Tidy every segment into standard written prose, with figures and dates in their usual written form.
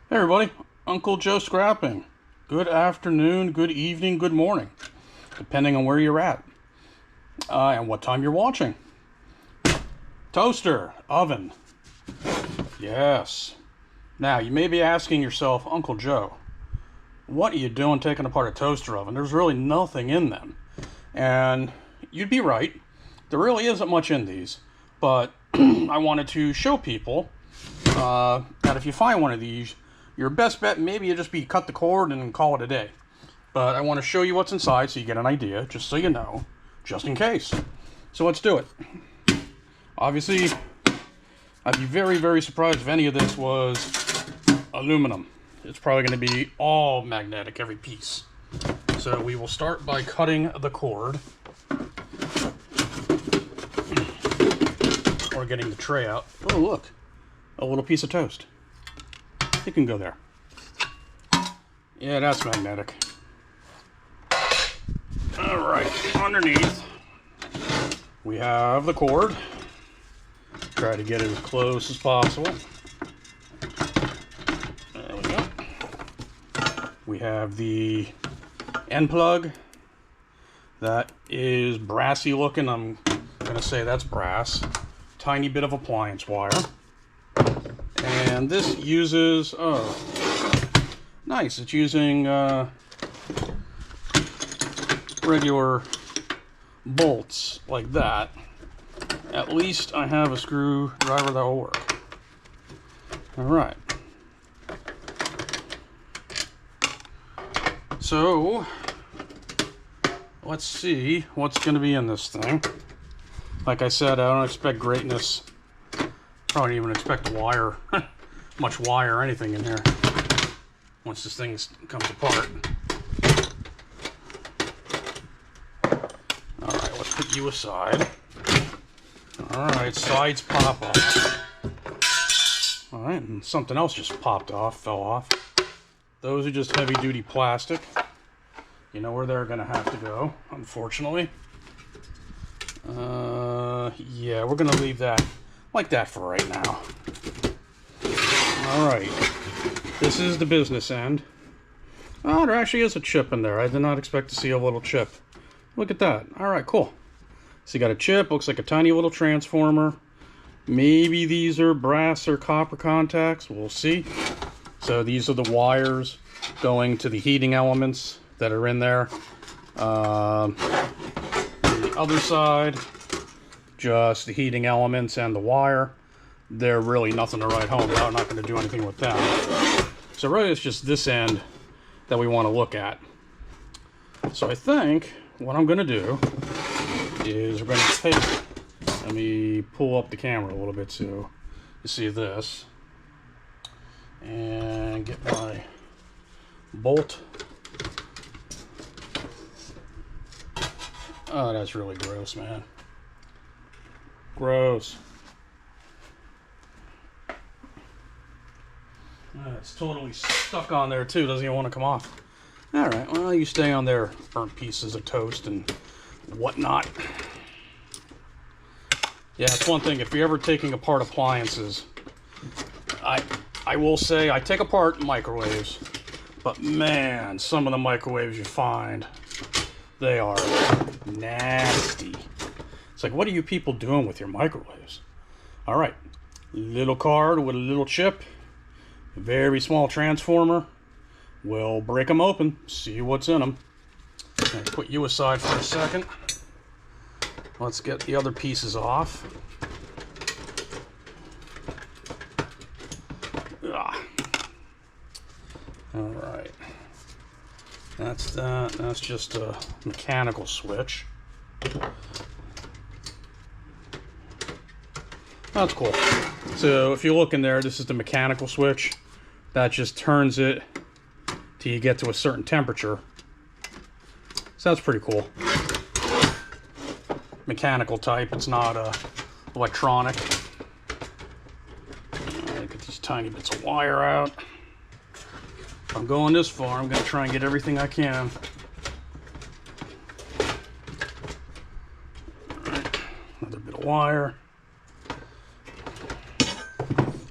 Hey everybody, Uncle Joe Scrapping. Good afternoon, good evening, good morning, depending on where you're at and what time you're watching. Toaster, oven. Yes. Now, you may be asking yourself, Uncle Joe, what are you doing taking apart a toaster oven? There's really nothing in them. And you'd be right. There really isn't much in these. But I wanted to show people that if you find one of these, your best bet maybe you just be cut the cord and call it a day. But I want to show you what's inside so you get an idea, just so you know, just in case. So let's do it. Obviously, I'd be very, very surprised if any of this was aluminum. It's probably going to be all magnetic, every piece. So we will start by cutting the cord. Or getting the tray out. Oh, look. A little piece of toast. It can go there. Yeah, that's magnetic. Alright, underneath we have the cord. Try to get it as close as possible. There we go. We have the end plug. That is brassy looking. I'm going to say that's brass. Tiny bit of appliance wire. And this uses, nice, it's using regular bolts like that. At least I have a screwdriver that will work. Alright. So, let's see what's going to be in this thing. Like I said, I don't expect greatness. Probably even expect wire, much wire or anything in here once this thing comes apart. Alright, let's put you aside. Alright, sides pop off. Alright, and something else just popped off, fell off. Those are just heavy duty plastic. You know where they're going to have to go, unfortunately. Yeah, we're going to leave that like that for right now. Alright, this is the business end. Oh, there actually is a chip in there. I did not expect to see a little chip. Look at that. Alright, cool. So you got a chip, looks like a tiny little transformer. Maybe these are brass or copper contacts, we'll see. So these are the wires going to the heating elements that are in there. The other side, just the heating elements and the wire. They're really nothing to write home about. I'm not going to do anything with them. So really it's just this end that we want to look at. So I think what I'm going to do is we're going to take, let me pull up the camera a little bit so you see this. And get my bolt. Oh, that's really gross, man. Gross. It's totally stuck on there too. Doesn't even want to come off. Alright, well, you stay on there, burnt pieces of toast and whatnot. Yeah, it's one thing. If you're ever taking apart appliances, I will say I take apart microwaves, but man, some of the microwaves you find, they are nasty. It's like, what are you people doing with your microwaves? All right, little card with a little chip, a very small transformer. We'll break them open, see what's in them. I'll put you aside for a second. Let's get the other pieces off. All right, that's that. That's just a mechanical switch. That's cool. So if you look in there, this is the mechanical switch. That just turns it till you get to a certain temperature. So that's pretty cool. Mechanical type, it's not electronic. Alright, get these tiny bits of wire out. If I'm going this far, I'm going to try and get everything I can. Alright, another bit of wire.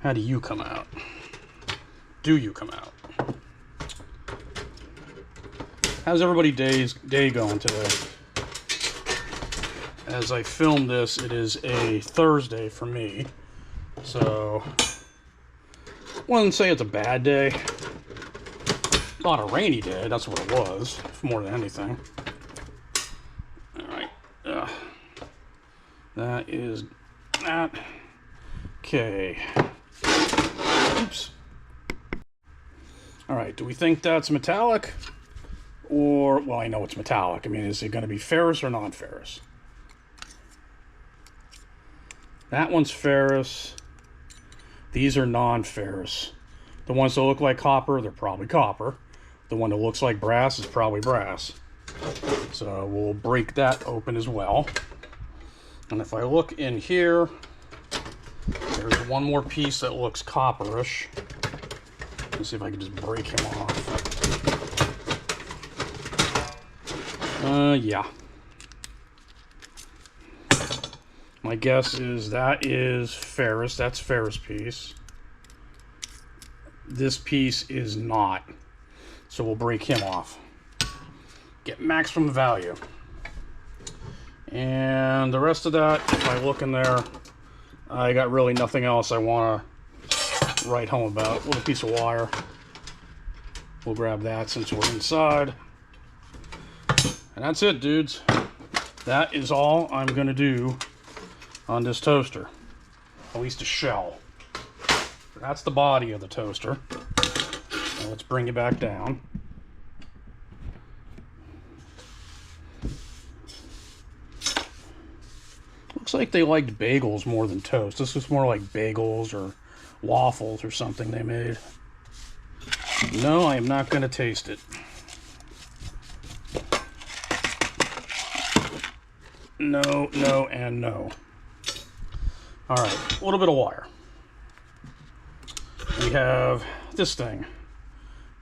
How do you come out? do you come out? How's everybody's day going today? As I film this, it is a Thursday for me, so I wouldn't say it's a bad day. Not a rainy day, that's what it was, more than anything. Alright, that is that. Okay. Oops. Alright, do we think that's metallic? Or, well, I know it's metallic. I mean, is it going to be ferrous or non-ferrous? That one's ferrous. These are non-ferrous. The ones that look like copper, they're probably copper. The one that looks like brass is probably brass. So we'll break that open as well. And if I look in here, there's one more piece that looks copperish. Let's see if I can just break him off. Yeah. My guess is that is ferrous. That's ferrous piece. This piece is not. So we'll break him off. Get maximum value. And the rest of that, if I look in there, I got really nothing else I want to write home about. A little piece of wire. We'll grab that since we're inside. And that's it, dudes. That is all I'm going to do on this toaster. At least a shell. That's the body of the toaster. Now let's bring it back down. Looks like they liked bagels more than toast. This was more like bagels or waffles or something they made. No, I am not going to taste it. No, no, and no. Alright, a little bit of wire. We have this thing.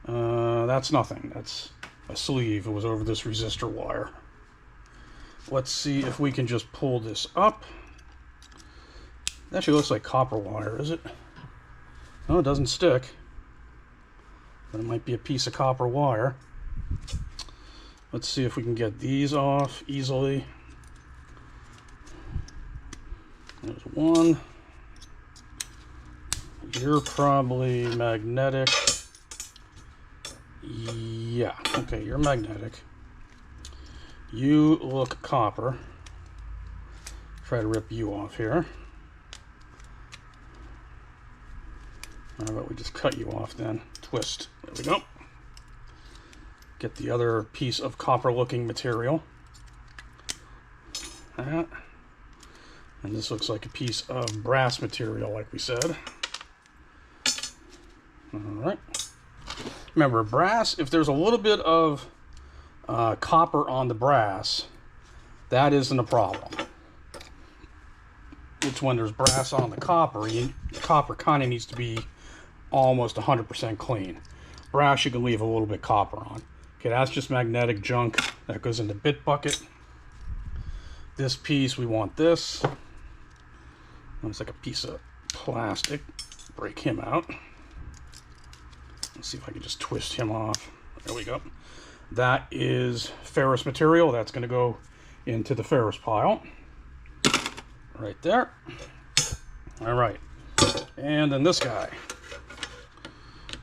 That's nothing. That's a sleeve. It was over this resistor wire. Let's see if we can just pull this up. It actually looks like copper wire, is it? No, it doesn't stick. But it might be a piece of copper wire. Let's see if we can get these off easily. There's one. You're probably magnetic. Yeah, okay, you're magnetic. You look copper. Try to rip you off here. How about we just cut you off then? Twist. There we go. Get the other piece of copper looking material. That. And this looks like a piece of brass material, like we said. Alright. Remember, brass, if there's a little bit of copper on the brass, that isn't a problem. It's when there's brass on the copper, the copper kind of needs to be almost 100% clean. Brass, you can leave a little bit copper on. Okay, that's just magnetic junk. That goes in the bit bucket. This piece, we want this. Looks like a piece of plastic. Break him out. Let's see if I can just twist him off. There we go. That is ferrous material. That's going to go into the ferrous pile. Right there. All right. And then this guy.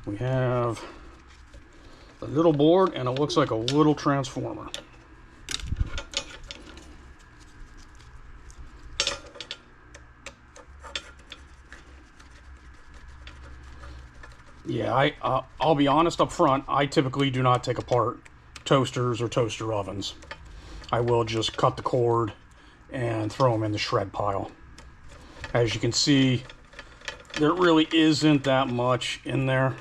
We have a little board, and it looks like a little transformer. Yeah, I'll be honest up front, I typically do not take apart toasters or toaster ovens. I will just cut the cord and throw them in the shred pile. As you can see, there really isn't that much in there.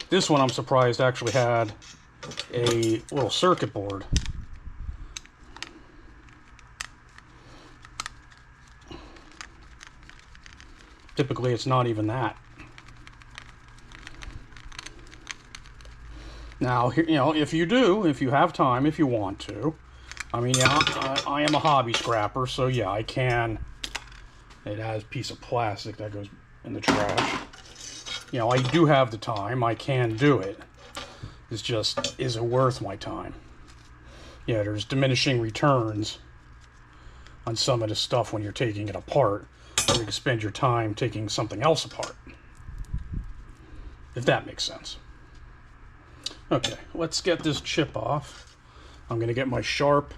This one I'm surprised actually had a little circuit board. Typically it's not even that. Now, you know, if you have time, if you want to, I mean, yeah, I am a hobby scrapper, so yeah, I can. It has a piece of plastic that goes in the trash. You know, I do have the time. I can do it. It's just, is it worth my time? Yeah, there's diminishing returns on some of this stuff when you're taking it apart, or you can spend your time taking something else apart, if that makes sense. Okay, let's get this chip off. I'm going to get my sharp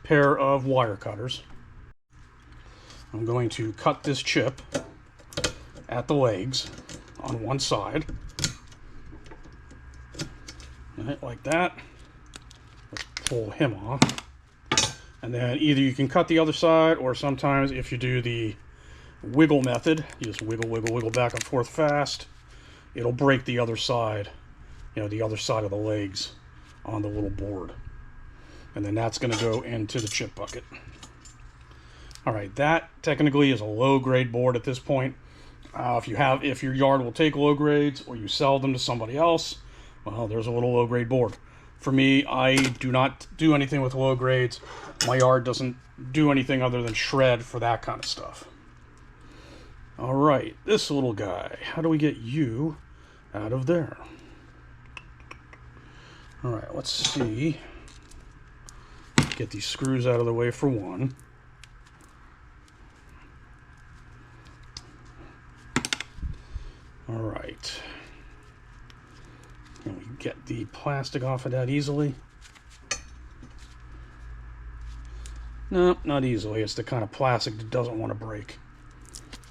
pair of wire cutters. I'm going to cut this chip at the legs on one side. Right, like that. Let's pull him off. And then either you can cut the other side, or sometimes if you do the wiggle method, you just wiggle, wiggle, wiggle back and forth fast, it'll break the other side, you know, the other side of the legs on the little board. And then that's going to go into the chip bucket. All right, that technically is a low-grade board at this point. If your yard will take low grades, or you sell them to somebody else, well, there's a little low-grade board. For me, I do not do anything with low grades. My yard doesn't do anything other than shred for that kind of stuff. All right, this little guy. How do we get you out of there? All right, let's see. Get these screws out of the way for one. All right. Can we get the plastic off of that easily? No, not easily. It's the kind of plastic that doesn't want to break.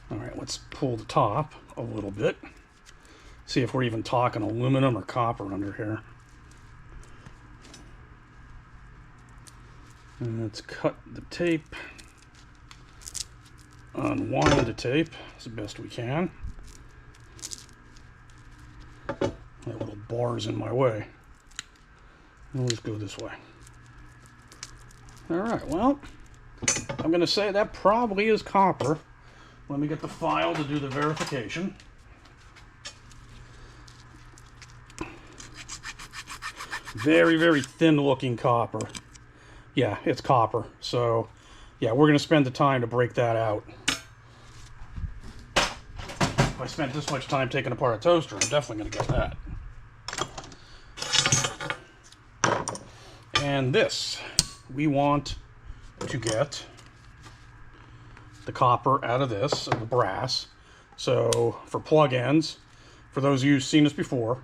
All right, let's pull the top a little bit. See if we're even talking aluminum or copper under here. And let's cut the tape. Unwind the tape as best we can. That little bar's in my way. We'll just go this way. All right, well, I'm going to say that probably is copper. Let me get the file to do the verification. Very, very thin looking copper. Yeah, it's copper. So, yeah, we're going to spend the time to break that out. If I spent this much time taking apart a toaster, I'm definitely going to get that. And this, we want to get the copper out of this, and the brass. So for plug ends, for those of you who've seen this before,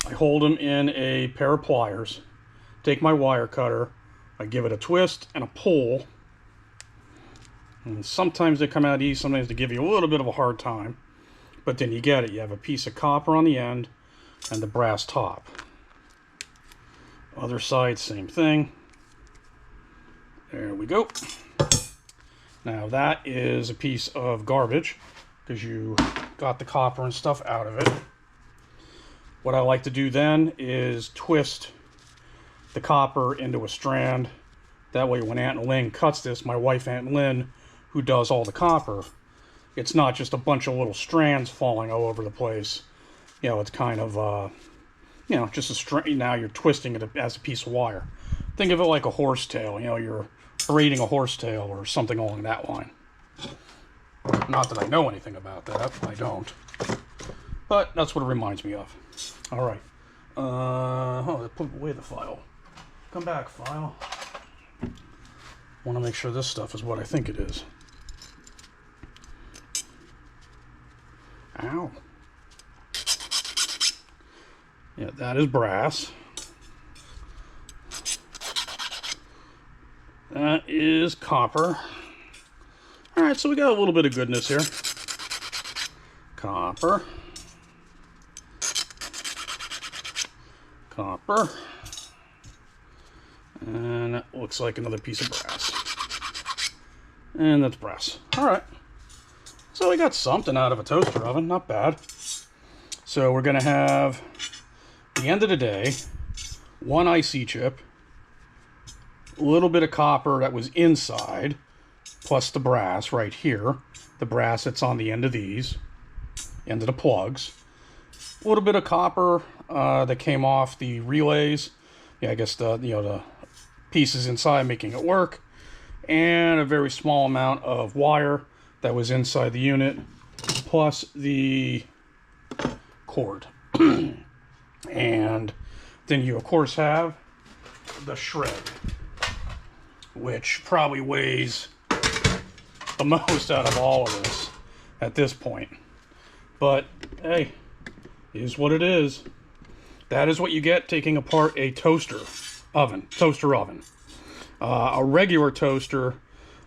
I hold them in a pair of pliers, take my wire cutter, I give it a twist and a pull, and sometimes they come out easy, sometimes they give you a little bit of a hard time, but then you get it. You have a piece of copper on the end and the brass top. Other side, same thing. There we go. Now that is a piece of garbage because you got the copper and stuff out of it. What I like to do then is twist the copper into a strand. That way when Aunt Lynn cuts this, my wife Aunt Lynn, who does all the copper, it's not just a bunch of little strands falling all over the place. You know, it's kind of, you know, just a string. Now you're twisting it as a piece of wire. Think of it like a horsetail. You know, you're braiding a horsetail or something along that line. Not that I know anything about that. I don't. But that's what it reminds me of. All right. Oh, put away the file. Come back, file. Want to make sure this stuff is what I think it is. Ow. Yeah, that is brass. That is copper. All right, so we got a little bit of goodness here. Copper. Copper. And that looks like another piece of brass. And that's brass. All right. So we got something out of a toaster oven. Not bad. So we're going to have, at the end of the day, one IC chip, a little bit of copper that was inside, plus the brass right here. The brass that's on the end of these, end of the plugs. A little bit of copper that came off the relays. Yeah, I guess the pieces inside making it work. And a very small amount of wire that was inside the unit, plus the cord. And then you, of course, have the shred, which probably weighs the most out of all of this at this point. But, hey, is what it is. That is what you get taking apart a toaster oven. A regular toaster,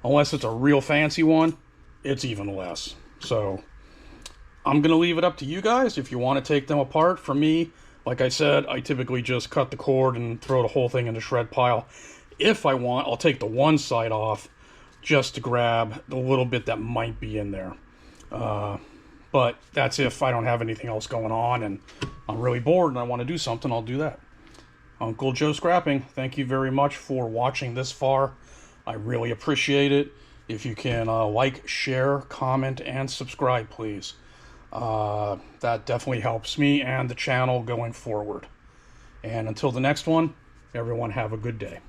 unless it's a real fancy one, it's even less. So I'm going to leave it up to you guys if you want to take them apart. For me, like I said, I typically just cut the cord and throw the whole thing in the shred pile. If I want, I'll take the one side off just to grab the little bit that might be in there. But that's if I don't have anything else going on and I'm really bored and I want to do something, I'll do that. Uncle Joe Scrapping, thank you very much for watching this far. I really appreciate it. If you can like, share, comment, and subscribe, please. That definitely helps me and the channel going forward. And until the next one, everyone have a good day.